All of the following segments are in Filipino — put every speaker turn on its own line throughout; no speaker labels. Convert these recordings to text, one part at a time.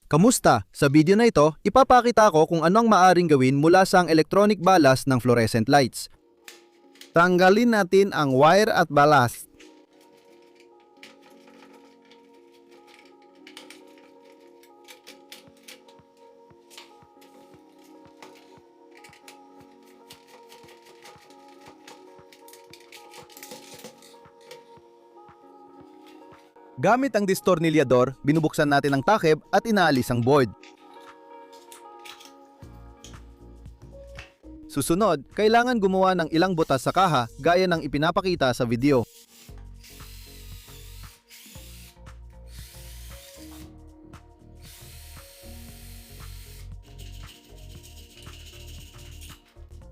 Kamusta? Sa video na ito, ipapakita ko kung ano ang maaring gawin mula sa electronic ballast ng fluorescent lights. Tanggalin natin ang wire at ballast. Gamit ang distornilyador, binubuksan natin ang takip at inaalis ang board. Susunod, kailangan gumawa ng ilang butas sa kaha gaya ng ipinapakita sa video.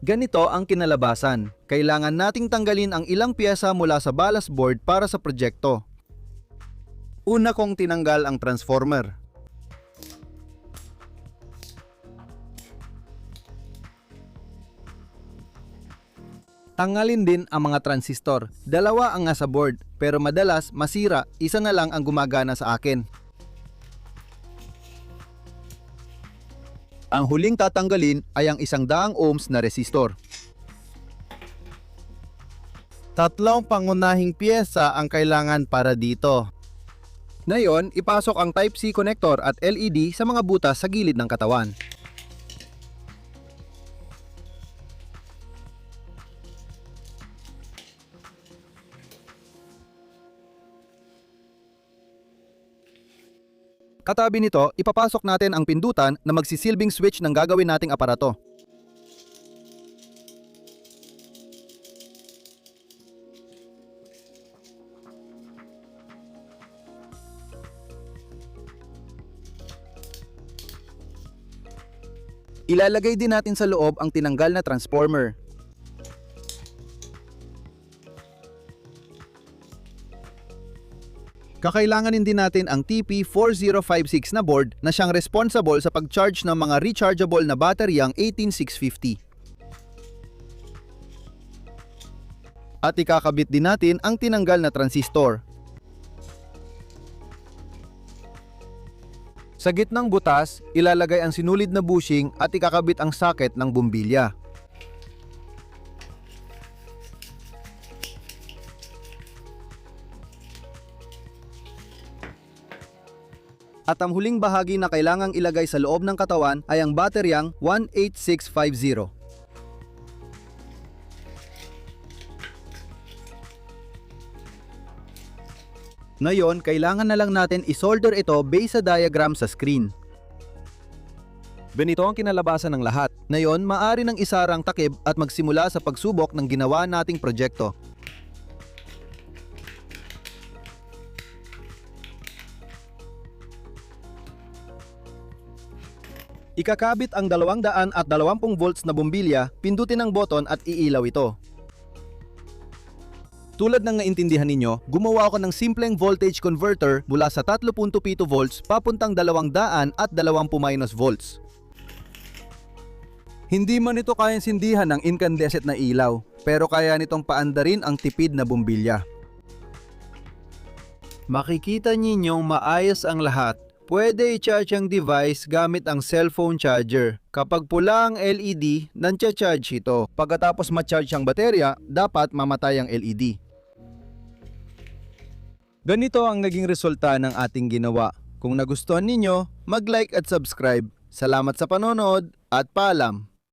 Ganito ang kinalabasan. Kailangan nating tanggalin ang ilang piyesa mula sa ballast board para sa proyekto. Una kong tinanggal ang transformer. Tanggalin din ang mga transistor. Dalawa ang nasa board, pero madalas masira, isa na lang ang gumagana sa akin. Ang huling tatanggalin ay ang 100 ohms na resistor. Tatlong pangunahing piyesa ang kailangan para dito. Ngayon, ipasok ang Type-C connector at LED sa mga butas sa gilid ng katawan. Katabi nito, ipapasok natin ang pindutan na magsisilbing switch ng gagawin nating aparato. Ilalagay din natin sa loob ang tinanggal na transformer. Kakailanganin din natin ang TP4056 na board na siyang responsible sa pag-charge ng mga rechargeable na bateryang 18650. At ikakabit din natin ang tinanggal na transistor. Sa gitnang butas, ilalagay ang sinulid na bushing at ikakabit ang socket ng bumbilya. At ang huling bahagi na kailangang ilagay sa loob ng katawan ay ang bateryang 18650. Ngayon, kailangan na lang natin isolder ito base sa diagram sa screen. Ganito ang kinalabasan ng lahat. Ngayon, maaari nang isarang takip at magsimula sa pagsubok ng ginawa nating proyekto. Ikakabit ang 220 volts na bumbilya, pindutin ang button at iilaw ito. Tulad ng naintindihan ninyo, gumawa ako ng simpleng voltage converter mula sa 3.7 volts papuntang 200 at 20 volts. Hindi man ito kayang sindihan ng incandescent na ilaw, pero kaya nitong paandarin ang tipid na bumbilya. Makikita ninyong maayos ang lahat. Pwede i-charge ang device gamit ang cellphone charger. Kapag pula ang LED, nancha-charge ito. Pagkatapos ma-charge ang baterya, dapat mamatay ang LED. Ganito ang naging resulta ng ating ginawa. Kung nagustuhan ninyo, mag-like at subscribe. Salamat sa panonood at paalam!